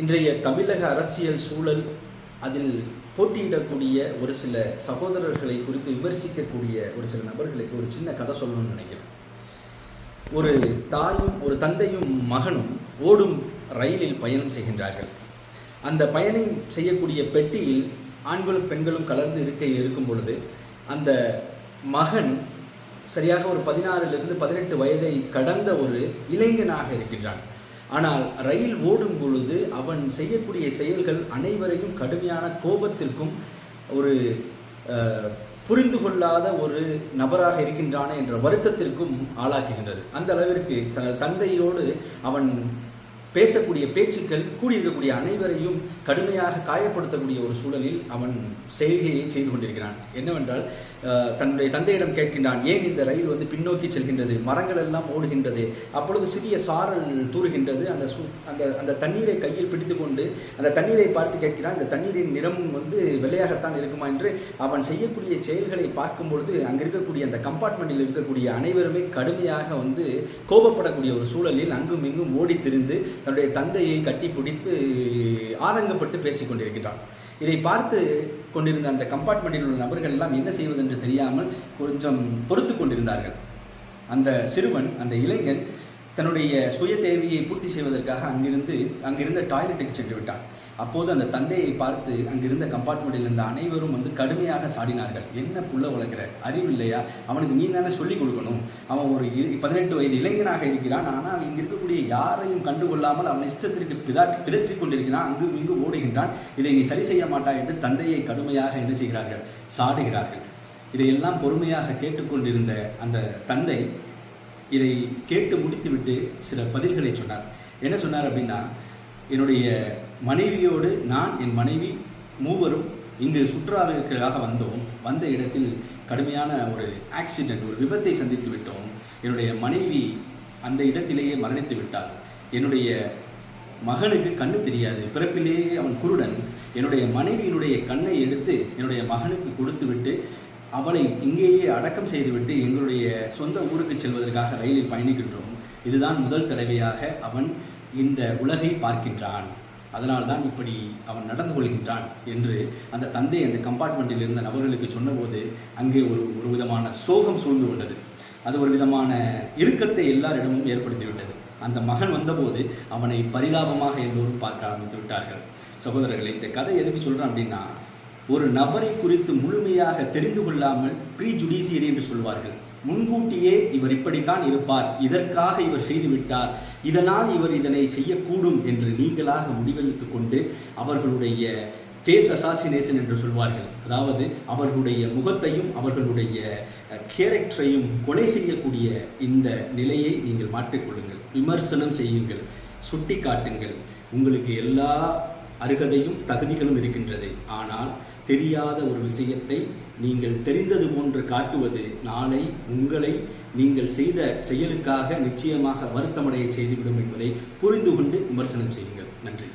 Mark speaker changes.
Speaker 1: இன்றைய தமிழக அரசியல் சூழல், அதில் போட்டியிடக்கூடிய ஒரு சில சகோதரர்களை குறித்து விமர்சிக்கக்கூடிய ஒரு சில நபர்களுக்கு ஒரு சின்ன கதை சொல்லணும்னு நினைக்கிறேன். ஒரு தாயும் ஒரு தந்தையும் மகனும் ஓடும் ரயிலில் பயணம் செய்கின்றார்கள். அந்த பயணம் செய்யக்கூடிய பெட்டியில் ஆண்களும் பெண்களும் கலந்து இருக்கும் பொழுது அந்த மகன் சரியாக ஒரு 16லிருந்து 18 வயதை கடந்த ஒரு இளைஞனாக இருக்கின்றான். ஆனால் ரயில் ஓடும் பொழுது அவன் செய்யக்கூடிய செயல்கள் அனைவரையும் கடுமையான கோபத்திற்கும் ஒரு புரிந்து கொள்ளாத ஒரு நபராக இருக்கின்றான என்ற வருத்தத்திற்கும் ஆளாக்குகின்றது. அந்த அளவிற்கு தனது தந்தையோடு அவன் பேசக்கூடிய பேச்சுக்கள் கூடியிருக்கக்கூடிய அனைவரையும் கடுமையாக காயப்படுத்தக்கூடிய ஒரு சூழலில் அவன் செய்கையை செய்து கொண்டிருக்கிறான். என்னவென்றால், தன்னுடைய தந்தையிடம் கேட்கின்றான், ஏன் இந்த ரயில் பின்னோக்கி செல்கின்றது, மரங்கள் எல்லாம் ஓடுகின்றது, அப்பொழுது சிறிய சாரல் தூறுகின்றது, அந்த தண்ணீரை கையில் பிடித்து கொண்டு அந்த தண்ணீரை பார்த்து கேட்கிறான், இந்த தண்ணீரின் நிறம் வெள்ளையாகத்தான் இருக்குமா என்று. அவன் செய்யக்கூடிய செயல்களை பார்க்கும் பொழுது அங்கே இருக்கக்கூடிய அந்த கம்பார்ட்மெண்ட்டில் இருக்கக்கூடிய அனைவருமே கடுமையாக கோபப்படக்கூடிய ஒரு சூழலில் அங்கும் இங்கும் ஓடி திரிந்து தன்னுடைய தந்தையை கட்டி பிடித்து ஆதங்கப்பட்டு பேசிக் கொண்டிருக்கிறான். இதை பார்த்து கொண்டிருந்த அந்த கம்பார்ட்மெண்ட்டில் உள்ள நபர்கள் எல்லாம் என்ன செய்வது என்று தெரியாமல் கொஞ்சம் பொறுத்து கொண்டிருந்தார்கள். அந்த சிறுவன், அந்த இளைஞன் தன்னுடைய சுய தேவையை பூர்த்தி செய்வதற்காக அங்கிருந்த டாய்லெட்டுக்கு சென்று விட்டான். அப்போது அந்த தந்தையை பார்த்து அங்கிருந்த கம்பார்ட்மெண்ட்டில் இருந்த அனைவரும் கடுமையாக சாடினார்கள். என்ன புள்ள வளர்க்கிற, அறிவில்லையா, அவனுக்கு நீ தானே சொல்லிக் கொடுக்கணும், அவன் ஒரு 18 வயது இளைஞனாக இருக்கிறான், ஆனால் இங்கு இருக்கக்கூடிய யாரையும் கண்டுகொள்ளாமல் அவன் இஷ்டத்திற்கு பிதற்றி கொண்டிருக்கிறான், அங்கும் இங்கு ஓடுகின்றான், இதை நீ சரி செய்ய மாட்டாய் என்று தந்தையை கடுமையாக என்ன செய்கிறார்கள், சாடுகிறார்கள். இதையெல்லாம் பொறுமையாக கேட்டுக்கொண்டிருந்த அந்த தந்தை இதை கேட்டு முடித்துவிட்டு சில பதில்களை சொன்னார். என்ன சொன்னார் அப்படின்னா, என்னுடைய மனைவியோடு நான், என் மனைவி மூவரும் இங்கு சுற்றுலாவிற்காக வந்த இடத்தில் கடுமையான ஒரு ஆக்சிடென்ட், ஒரு விபத்தை சந்தித்து விட்டோம். என்னுடைய மனைவி அந்த இடத்திலேயே மரணித்து விட்டாள். என்னுடைய மகனுக்கு கண்ணு தெரியாது, பிறப்பிலேயே அவன் குருடன். என்னுடைய மனைவியினுடைய கண்ணை எடுத்து என்னுடைய மகனுக்கு கொடுத்து விட்டு அவளை இங்கேயே அடக்கம் செய்துவிட்டு எங்களுடைய சொந்த ஊருக்கு செல்வதற்காக ரயிலில் பயணிக்கின்றோம். இதுதான் முதல் தடவையாக அவன் இந்த உலகை பார்க்கின்றான், அதனால்தான் இப்படி அவன் நடந்து கொள்கின்றான் என்று அந்த தந்தை அந்த கம்பார்ட்மெண்ட்டில் இருந்த நபர்களுக்கு சொன்னபோது அங்கே ஒரு விதமான சோகம் சூழ்ந்து கொண்டது. அது ஒரு விதமான இறுக்கத்தை எல்லாரிடமும் ஏற்படுத்திவிட்டது. அந்த மகன் வந்தபோது அவனை பரிதாபமாக எல்லோரும் பார்க்க ஆரம்பித்து விட்டார்கள். சகோதரர்களை, இந்த கதை எதுக்கு சொல்கிறேன் அப்படின்னா, ஒரு நபரை குறித்து முழுமையாக தெரிந்து கொள்ளாமல் ப்ரீஜுடிஷியரி என்று சொல்வார்கள். முன்கூட்டியே இவர் இப்படித்தான் இருப்பார், இதற்காக இவர் செய்துவிட்டார், இதனால் இவர் இதனை செய்யக்கூடும் என்று நீங்களாக முடிவெடுத்து கொண்டு அவர்களுடைய ஃபேஸ் அசாசினேஷன் என்று சொல்வார்கள். அதாவது அவர்களுடைய முகத்தையும் அவர்களுடைய கேரக்டரையும் கொலை செய்யக்கூடிய இந்த நிலையை நீங்கள் மாற்றிக்கொள்ளுங்கள். விமர்சனம் செய்யுங்கள், சுட்டி காட்டுங்கள். உங்களுக்கு எல்லா அருகதையும் தகுதிகளும் இருக்கின்றது. ஆனால் தெரியாத ஒரு விஷயத்தை நீங்கள் தெரிந்தது போன்று காட்டுவது நாளை உங்களை நீங்கள் செய்த செயலுக்காக நிச்சயமாக வருத்தமடைய செய்துவிடும் என்பதை புரிந்து கொண்டு விமர்சனம் செய்யுங்கள். நன்றி.